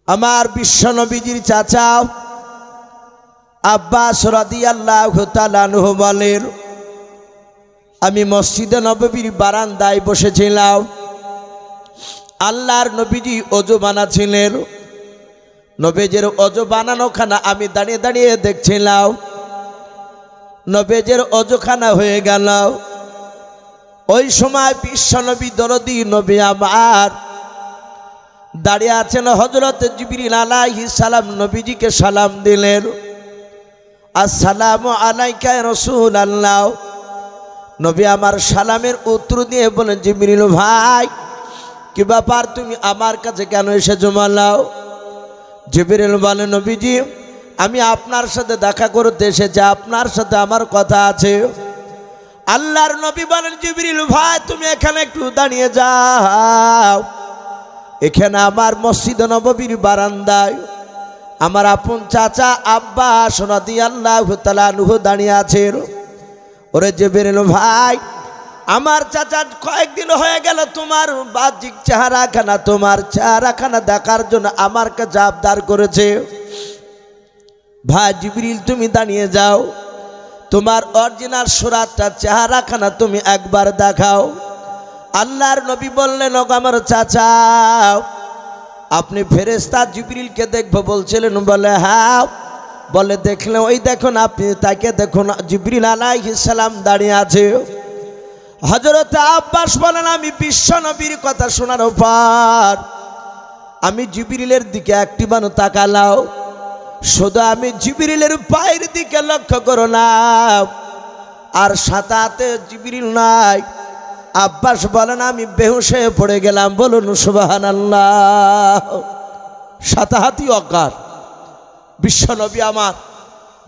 আমার বিশ্বনবীজির চাচা আব্বাস রাদিয়াল্লাহু তাআলা আনহু বলেন, আমি মসজিদে নববীর বারান্দায় বসেছিলাম। আল্লাহর নবীজি ওযু বানাচ্ছিলেন। নবীজির ওযু বানানোখানা আমি দাঁড়িয়ে দাঁড়িয়ে দেখছিলাম। নবীজির ওযুখানা হয়ে গেল। ওই সময় বিশ্বনবী দরদি নবী আমার দাঁড়িয়ে আছেন। হযরত জিবরিল আলাইহিস সালাম নবীজিকে সালাম দিলেন, আসসালামু আলাইকা ইয়া রাসূলুল্লাহ। নবী আমার সালামের উত্তর দিয়ে বলেন, জিবরিল ভাই কি ব্যাপার, তুমি আমার কাছে কেন এসেছো মালাও? জিবরিল বলেন, নবীজি আমি আপনার সাথে দেখা করতে এসেছি, আপনার সাথে আমার কথা আছে। আল্লাহর নবী বলেন, জিবরিল ভাই তুমি এখানে একটু দাঁড়িয়ে যাও। এখানে আমার মসজিদে নববীর বারান্দায় আমার আপন চাচা আব্বাস রাদিয়াল্লাহু তাআলা আনহু দাঁড়িয়ে আছেন। ওরে জিবরিল ভাই, আমার চাচা কয়েকদিন হয়ে গেল তোমার বাহ্যিক চেহারাখানা দেখার জন্য আমার কাছে আবদার করেছে। ভাই জিবরিল তুমি দাঁড়িয়ে যাও, তোমার অরিজিনাল সুরাতটা চেহারাখানা তুমি একবার দেখাও। আল্লাহর নবী বললেন, ও আমার চাচা আপনি ফেরেশতা জিবরিলকে দেখবো বলছিলেন? বলে হ্যাঁ। বলে দেখলে ওই দেখুন, আপনি তাকে দেখুন, জিবরিল আলাইহিস সালাম দাঁড়িয়ে আছে। হযরত আব্বাস বলেন, আমি বিশ্ব নবীর কথা শোনার পর আমি জিবরিলের দিকে একটিবার তাকালাম। শুধু আমি জিবরিলের পায়ের দিকে লক্ষ্য করলাম, আর সাথে জিবরিল নাই। আব্বাস বলেন, আমি বেহুশ হয়ে পড়ে গেলাম। বলুন সুবহানাল্লাহ। সাতাহাতি অজ্ঞান। বিশ্বনবী আমার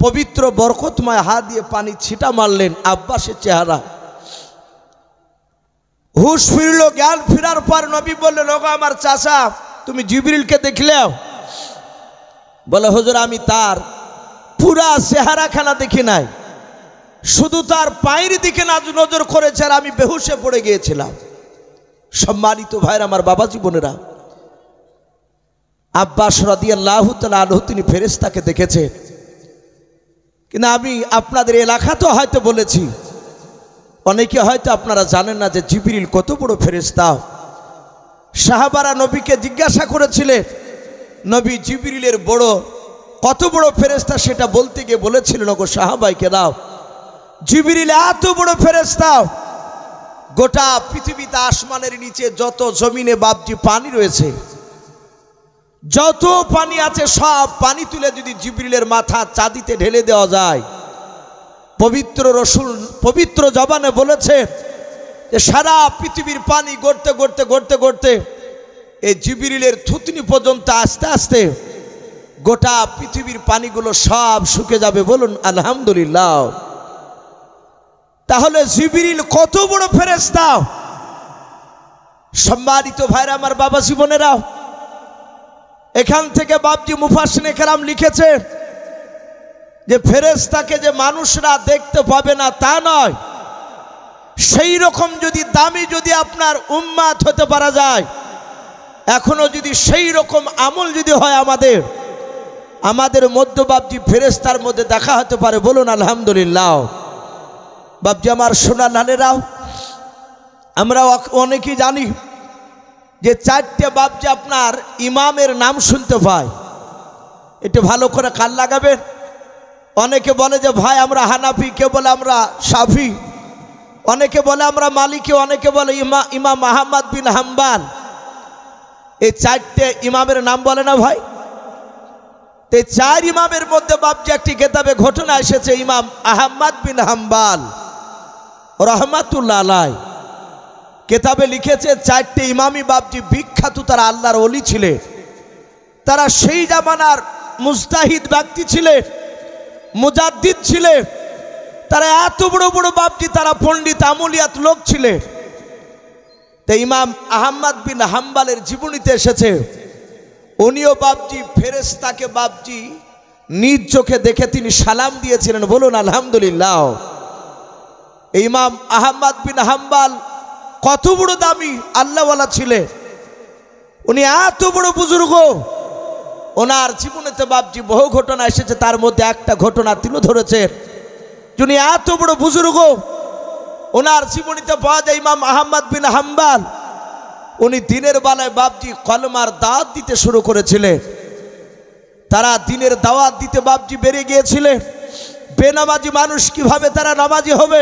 পবিত্র বরকতময় হাত দিয়ে পানি ছিটা মারলেন আব্বাসের চেহারা। হুশ ফিরল। জ্ঞান ফেরার পর নবী বললেন, ওগো আমার চাচা তুমি জিবরিলকে দেখলে? বলে হুজুর আমি তার পুরা চেহারাখানা দেখি নাই, শুধু তার পায়ের দিকে নজর করেছে, আর আমি বেহুশে পড়ে গিয়েছিলাম। সম্মানিত ভাইরা আমার, বাবা জীবনেরা, আব্বাস রাদিয়াল্লাহু তাআলা আনহু তিনি ফেরেশতাকে দেখেছেন। কিন্তু আমি আপনাদের এলাকাতেও হয়তো বলেছি, অনেকে হয়তো আপনারা জানেন না যে জিবরিল কত বড় ফেরেশতা। সাহাবারা নবীকে জিজ্ঞাসা করেছিলেন, নবী জিবরিলের কত বড় ফেরেশতা সেটা বলতে গিয়ে বলেছিলেন, ওগো সাহাবায়ে দাও জিবরিল এত বড় ফেরেশতা, গোটা পৃথিবীতে আসমানের নিচে যত জমিনে বাপজি পানি রয়েছে, যত পানি আছে সব পানি তুলে যদি জিবরিলের মাথা চাঁদিতে ঢেলে দেওয়া যায়, পবিত্র রসুল পবিত্র জবানে বলেছে যে সারা পৃথিবীর পানি গড়তে গড়তে গড়তে গড়তে এই জিবরিলের থুতনি পর্যন্ত আস্তে আস্তে গোটা পৃথিবীর পানিগুলো সব শুকে যাবে। বলুন আলহামদুলিল্লাহ। তাহলে জিবরিল কত বড় ফেরেশতা। সম্মানিত ভাইরা আমার, বাবা জীবনেরা, এখান থেকে বাপজি মুফাসসিরিনে কেরাম লিখেছে যে ফেরেশতাকে যে মানুষরা দেখতে পাবে না তা নয়, সেই রকম যদি দামি যদি আপনার উম্মাত হতে পারা যায়, এখনো যদি সেই রকম আমল যদি হয় আমাদের মধ্যে বাপজি ফেরেশতার মধ্যে দেখা হতে পারে। বলুন আলহামদুলিল্লাহ। বাপজি আমার সোনা লালেরাও, আমরা অনেকেই জানি যে চারটে বাপজি আপনার ইমামের নাম শুনতে পাই। একটু ভালো করে কান লাগাবেন। অনেকে বলে যে ভাই আমরা হানাফি, কেউ বলে আমরা শাফি, অনেকে বলে আমরা মালিকি, অনেকে বলে ইমাম আহমদ বিন হাম্বল। এই চারটে ইমামের নাম বলে না ভাই? এই চার ইমামের মধ্যে বাপজি একটি কিতাবে ঘটনা এসেছে, ইমাম আহমদ বিন হাম্বল রহমাতুল্লাহ আলাইহি কিতাবে লিখেছে চারটে ইমামই বাপজি বিখ্যাত, তারা আল্লাহর ওলি ছিলেন। তারা সেই জামানার মুজতাহিদ ব্যক্তি ছিলেন, মুজাদ্দিদ ছিলেন। তারা এত বড় বড় বাপজি তারা পণ্ডিত আমলিয়াত লোক ছিলেন। তো ইমাম আহমদ বিন হাম্বলের জীবনীতে এসেছে, উনিও বাপজি ফেরেশতাকে বাপজি নিজ চোখে দেখে তিনি সালাম দিয়েছিলেন। বলুন আলহামদুলিল্লাহ। ইমাম আহমদ বিন হাম্বল কত বড় দামি আল্লাহওয়ালা ছিলেন। উনি এত বড় বুজুর্গ, ওনার জীবনেতে বাপজি বহু ঘটনা এসেছে, তার মধ্যে একটা ঘটনা তুলে ধরেছেন। যিনি এত বড় বুজুর্গ, ওনার জীবনীতে পাওয়া যায় ইমাম আহমদ বিন হাম্বল। উনি দিনের বেলায় বাপজি কলমার দাওয়াত দিতে শুরু করেছিলেন। তারা দিনের দাওয়াত দিতে বাপজি বেরিয়ে গিয়েছিলেন। বেনামাজি মানুষ কিভাবে তারা নামাজি হবে?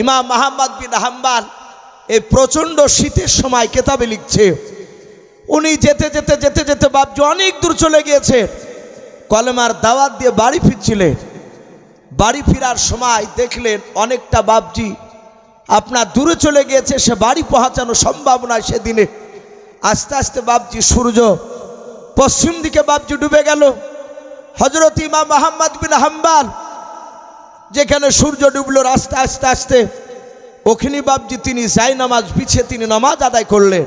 ইমাম আহমদ বিন হাম্বল এই প্রচণ্ড শীতের সময় কেতাবে লিখছে। উনি যেতে যেতে যেতে যেতে বাপজি অনেক দূর চলে গিয়েছে। কলমার দাওয়াত দিয়ে বাড়ি ফিরছিলেন। বাড়ি ফেরার সময় দেখলেন অনেকটা বাপজি আপনার দূরে চলে গিয়েছে, সে বাড়ি পৌঁছানো সম্ভব নয়। সেদিনে আস্তে আস্তে বাপজি সূর্য পশ্চিম দিকে বাপজি ডুবে গেল। হযরত ইমাম আহমদ বিন হাম্বল যেখানে সূর্য ডুবলো রাস্তা আস্তে আস্তে, ওখানে বাপজি তিনি যাই নামাজ বিছিয়ে তিনি নামাজ আদায় করলেন।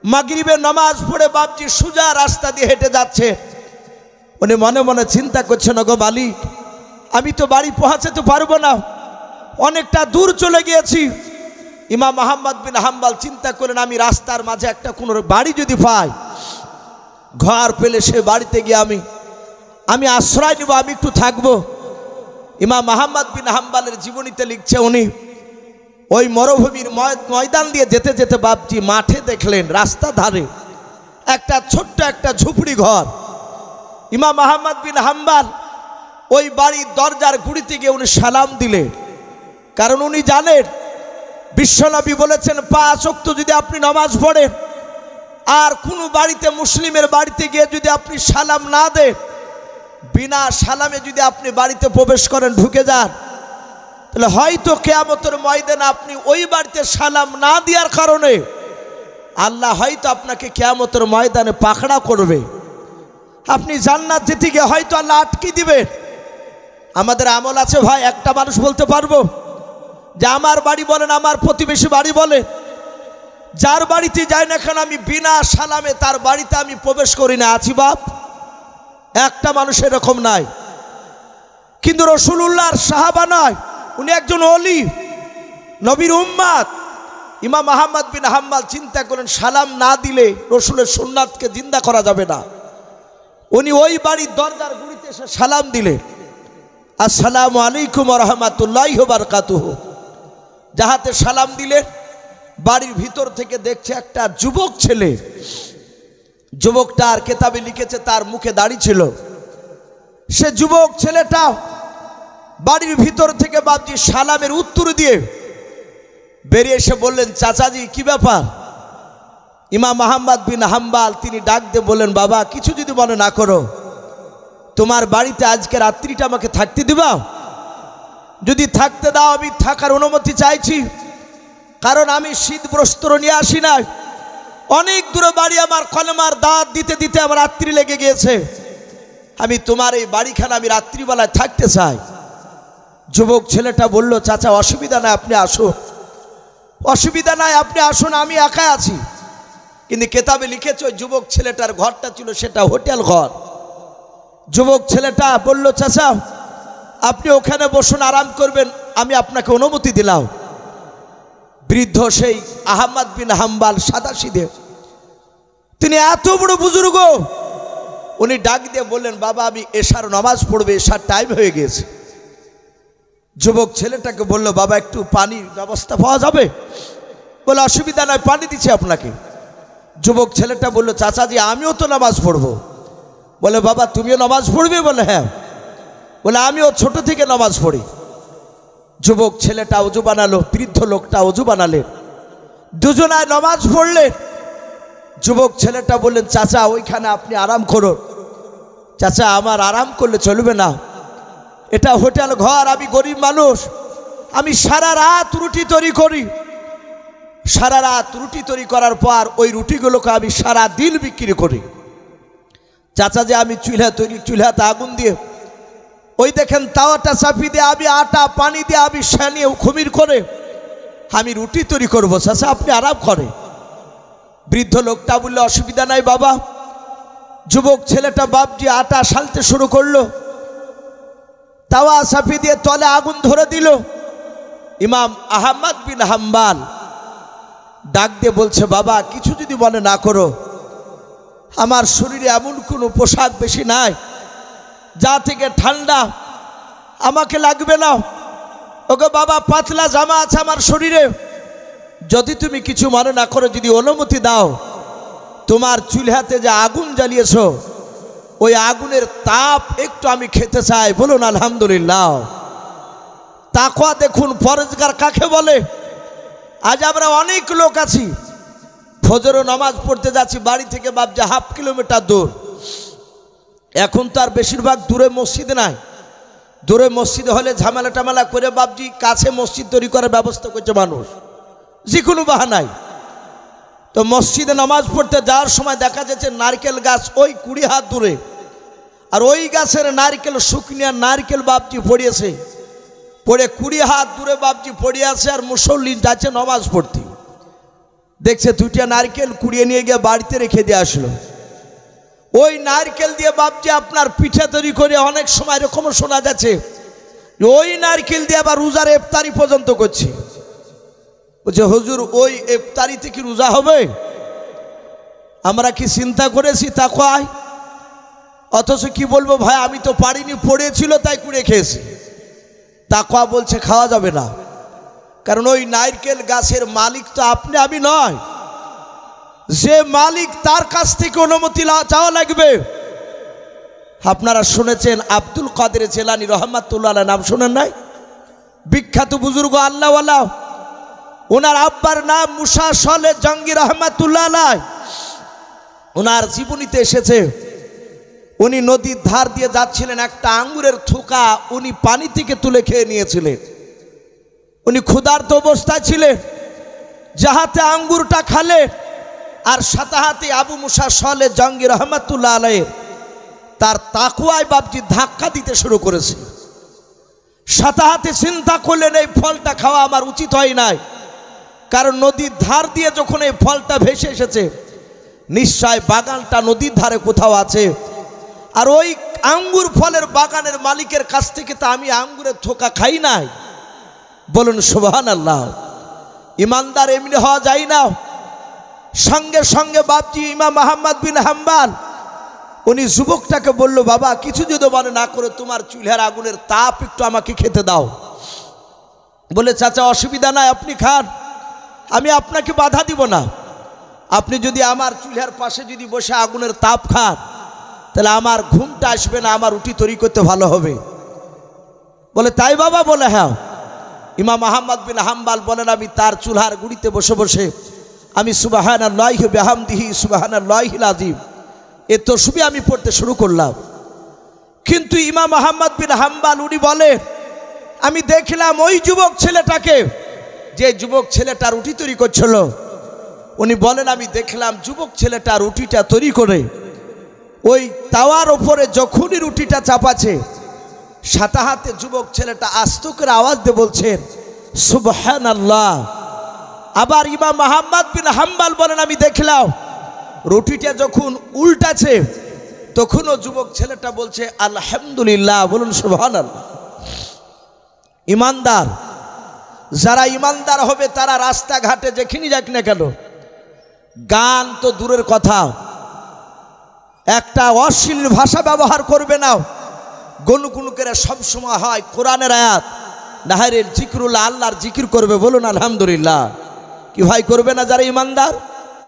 মাগরিবের নামাজ পড়ে বাপজি সোজা রাস্তা দিয়ে হেঁটে যাচ্ছে। উনি মনে মনে চিন্তা করছেন, গো মালিক, আমি তো বাড়ি পৌঁছাতে পারবো না, অনেকটা দূর চলে গিয়েছি। ইমাম আহমদ বিন হাম্বল চিন্তা করেন, আমি রাস্তার মাঝে একটা কোনো বাড়ি যদি পাই, ঘর পেলে সে বাড়িতে গিয়ে আমি আশ্রয় নিব, আমি একটু থাকবো। ইমাম আহমদ বিন হাম্বলের জীবনীতে লিখছে, উনি ওই মরুভূমির ময়দান দিয়ে যেতে যেতে বাপজি মাঠে দেখলেন রাস্তা ধারে একটা ছোট্ট একটা ঝুপড়ি ঘর। ইমাম আহমদ বিন হাম্বল ওই বাড়ির দরজার গুড়িতে গিয়ে উনি সালাম দিলেন। কারণ উনি জানেন বিশ্বনবী বলেছেন 5 ওয়াক্ত যদি আপনি নামাজ পড়েন আর কোনো বাড়িতে মুসলিমের বাড়িতে গিয়ে যদি আপনি সালাম না দেন, বিনা সালামে যদি আপনি বাড়িতে প্রবেশ করেন, ঢুকে যান, তাহলে হয়তো কিয়ামতের ময়দানে আপনি ওই বাড়িতে সালাম না দেওয়ার কারণে আল্লাহ হয়তো আপনাকে কিয়ামতের ময়দানে পাকড়া করবে। আপনি জান্নাত যেতে গিয়ে হয়তো আল্লাহ আটকে দিবেন। আমাদের আমল আছে ভাই, একটা মানুষ বলতে পারবো যে আমার বাড়ি বলেন, আমার প্রতিবেশী বাড়ি বলেন, যার বাড়িতে যাই না কেন আমি বিনা সালামে তার বাড়িতে আমি প্রবেশ করি না, আছি বাপ? একটা মানুষ এরকম নাই। কিন্তু রাসূলুল্লাহর সাহাবা নয়, উনি একজন ওলি, নবীর উম্মত। ইমাম আহমদ বিন হাম্বল চিন্তা করেন, সালাম না দিলে রাসূলের সুন্নাতকে জিন্দা করা যাবে না। উনি ওই বাড়ির দরজার গুড়িতে এসে সালাম দিলেন, আসসালামু আলাইকুম ওয়া রাহমাতুল্লাহি ওয়া বারাকাতুহু। যাহাতে সালাম দিলেন, বাড়ির ভিতর থেকে দেখছে একটা যুবক ছেলে। যুবকটার কেতাবে লিখেছে তার মুখে দাড়ি ছিল। সে যুবক ছেলেটা বাড়ির ভিতর থেকে বাপজি সালামের উত্তর দিয়ে বেরিয়ে এসে বললেন, চাচাজি কি ব্যাপার? ইমাম আহমদ বিন হাম্বল তিনি ডাক দিয়ে বললেন, বাবা কিছু যদি মনে না করো, তোমার বাড়িতে আজকে রাত্রিটা আমাকে থাকতে দিবা? যদি থাকতে দাও আমি থাকার অনুমতি চাইছি, কারণ আমি শীত বস্ত্র নিয়ে আসি না, অনেক দূরে বাড়ি, আমার কলমার দাওয়াত দিতে দিতে আমার রাত্রি লেগে গিয়েছে, আমি তোমার এই বাড়িখানে আমি রাত্রিবেলায় থাকতে চাই। যুবক ছেলেটা বলল, চাচা অসুবিধা নাই, আপনি আসুন, অসুবিধা নাই, আপনি আসুন, আমি একা আছি। কিন্তু কেতাবে লিখেছে ওই যুবক ছেলেটার ঘরটা ছিল সেটা হোটেল ঘর। যুবক ছেলেটা বলল, চাচা আপনি ওখানে বসুন, আরাম করবেন, আমি আপনাকে অনুমতি দিলাম। বৃদ্ধ সেই আহমদ বিন হাম্বল সাদাসিধে, তিনি এত বড় বুজুর্গ, উনি ডাক দিয়ে বললেন, বাবা আমি এশার নামাজ পড়বে, এশার টাইম হয়ে গেছে। যুবক ছেলেটাকে বলল, বাবা একটু পানির ব্যবস্থা পাওয়া যাবে? বলে অসুবিধা নয়, পানি দিচ্ছি আপনাকে। যুবক ছেলেটা বলল, চাচাজি আমিও তো নামাজ পড়বো। বলে বাবা তুমিও নামাজ পড়বে? বলে হ্যাঁ। বলে আমিও ছোট থেকে নামাজ পড়ি। যুবক ছেলেটা অজু বানালো, বৃদ্ধ লোকটা অজু বানালেন, দুজনায় নামাজ পড়লেন। যুবক ছেলেটা বললেন, চাচা ওইখানে আপনি আরাম করুন। চাচা আমার আরাম করলে চলবে না, এটা হোটেল ঘর, আমি গরিব মানুষ, আমি সারা রাত রুটি তৈরি করি, সারা রাত রুটি তৈরি করার পর ওই রুটিগুলোকে আমি সারা দিন বিক্রি করি। চাচা যে আমি চুলহাতে আগুন দিয়ে ওই দেখেন তাওয়াটা চাপি দিয়ে আমি আটা পানি দিয়ে আমি সানিয়ে খমির করে আমি রুটি তৈরি করব, চাচা আপনি আরাম করে। বৃদ্ধ লোকটা বললে অসুবিধা নাই বাবা। যুবক ছেলেটা বাপজি আটা সালতে শুরু করলো, তাওয়া চাপি দিয়ে তলে আগুন ধরে দিল। ইমাম আহমদ বিন হাম্বল ডাক দিয়ে বলছে, বাবা কিছু যদি মনে না করো, আমার শরীরে এমন কোনো পোশাক বেশি নাই যা থেকে ঠান্ডা আমাকে লাগবে না। ওগো বাবা, পাতলা জামা আছে আমার শরীরে, যদি তুমি কিছু মনে না করো, যদি অনুমতি দাও, তোমার চুলহাতে যে আগুন জ্বালিয়েছো ওই আগুনের তাপ একটু আমি খেতে চাই। বলুন আলহামদুলিল্লাহ। তাকওয়া দেখুন পরেজগার কাকে বলে। আজ আমরা অনেক লোক আছি, ফজর নামাজ পড়তে যাচ্ছি বাড়ি থেকে বাবজা 1/2 কিলোমিটার দূর। এখন তো আর বেশিরভাগ দূরে মসজিদ নাই। দূরে মসজিদ হলে ঝামেলা টামেলা করে বাবজি কাছে মসজিদ তৈরি করার ব্যবস্থা করছে মানুষ, যে কোনো বাহানায়। তো মসজিদে নামাজ পড়তে যাওয়ার সময় দেখা যাচ্ছে নারকেল গাছ ওই 20 হাত দূরে, আর ওই গাছের নারকেল শুকনিয়া নারকেল বাবজি পড়িয়েছে, পড়ে 20 হাত দূরে বাবজি পড়ে আছে, আর মুসল্লি যাচ্ছে নামাজ পড়তে। দেখছে 2টা নারকেল কুড়িয়ে নিয়ে গিয়ে বাড়িতে রেখে দিয়ে আসলো। ওই নারকেল দিয়ে বাবজি আপনার পিঠা তৈরি করে, অনেক সময় এরকমও শোনা যাচ্ছে ওই নারকেল দিয়ে আবার রোজার ইফতারি পর্যন্ত করছে। বলছে হুজুর ওই ইফতারিতে কি রোজা হবে? আমরা কি চিন্তা করেছি তাকওয়ায়? অথচ কি বলবো ভাই, আমি তো পারিনি, পড়েছিল তাই কুড়ে খেয়েছি। তাকওয়া বলছে খাওয়া যাবে না, কারণ ওই নারকেল গাছের মালিক তো আপনি আমি নয়। যে মালিক তার কাছ থেকে অনুমতি চাওয়া লাগবে। আপনারা শুনেছেন আব্দুল কাদের জিলানী রহমাতুল্লাহ আলাইহি নাম শুনেন নাই? বিখ্যাত বুজুর্গ আল্লাহওয়ালা। ওনার আব্বার নাম মুসা সলে জঙ্গি রহমাতুল্লাহ আলাইহি। ওনার জীবনীতে এসেছে উনি নদীর ধার দিয়ে যাচ্ছিলেন, একটা আঙ্গুরের থোকা উনি পানি থেকে তুলে খেয়ে নিয়েছিলেন। উনি ক্ষুধার্ত অবস্থায় ছিলেন, যাহাতে আঙ্গুরটা খালে, আর সাথে হাতে আবু মুসা সলে জঙ্গি রহমাতুল্লাহ আলাইহি তার তাকওয়ায় বাবজি ধাক্কা দিতে শুরু করেছে। সাথে হাতে চিন্তা করলেন এই ফলটা খাওয়া আমার উচিত হয় নাই, কারণ নদীর ধার দিয়ে যখন এই ফলটা ভেসে এসেছে, নিশ্চয় বাগানটা নদীর ধারে কোথাও আছে, আর ওই আঙ্গুর ফলের বাগানের মালিকের কাছ থেকে তো আমি আঙ্গুরের থোকা খাই নাই। বলুন সুবহানাল্লাহ। ইমানদার এমনি হওয়া যায় না। সঙ্গে সঙ্গে বাবজি ইমাম আহমদ বিন হাম্বল উনি যুবকটাকে বলল, বাবা কিছু যদি মনে না করে তোমার চুলহার আগুনের তাপ একটু আমাকে খেতে দাও। বলে চাচা অসুবিধা নাই, আপনি খান, আমি আপনাকে বাধা দিব না। আপনি যদি আমার চুলহার পাশে যদি বসে আগুনের তাপ খান, তাহলে আমার ঘুমটা আসবে না, আমার রুটি তৈরি করতে ভালো হবে। বলে তাই বাবা? বলে হ্যাঁ। ইমাম আহমদ বিন হাম্বল বলেন, আমি তার চুলহার গুড়িতে বসে বসে আমি সুবহানাল্লাহি ওয়া বিহামদিহি সুবহানাল্লাহিল আযীম এ তসবিহ আমি পড়তে শুরু করলাম। কিন্তু ইমাম আহমদ বিন হাম্বল উনি বলে, আমি দেখলাম ওই যুবক ছেলেটাকে, যে যুবক ছেলেটা রুটি তৈরি করছিল, উনি বলেন আমি দেখলাম যুবক ছেলেটা রুটিটা তৈরি করে ওই তাওয়ার ওপরে যখনই রুটিটা চাপাচ্ছে, সাথে হাতে যুবক ছেলেটা আস্ত করে আওয়াজ দিয়ে বলছেন সুবহানাল্লাহ। আবার ইমাম আহমদ বিন হাম্বল বলেন, আমি দেখলাম রুটিটা যখন উল্টাছে, তখনও যুবক ছেলেটা বলছে আলহামদুলিল্লাহ। বলুন সুবহানাল্লাহ। ইমানদার, যারা ইমানদার হবে তারা রাস্তাঘাটে যেখানে যাক না কেন, গান তো দূরের কথা, একটা অশ্লীল ভাষা ব্যবহার করবে না। গুনগুন করে সবসময় হয় কোরআনের আয়াত, নাহারের জিকিরুল্লাহ, আল্লাহর জিকির করবে। বলুন আলহামদুলিল্লাহ। কি ভাই করবে না যারা ইমানদার?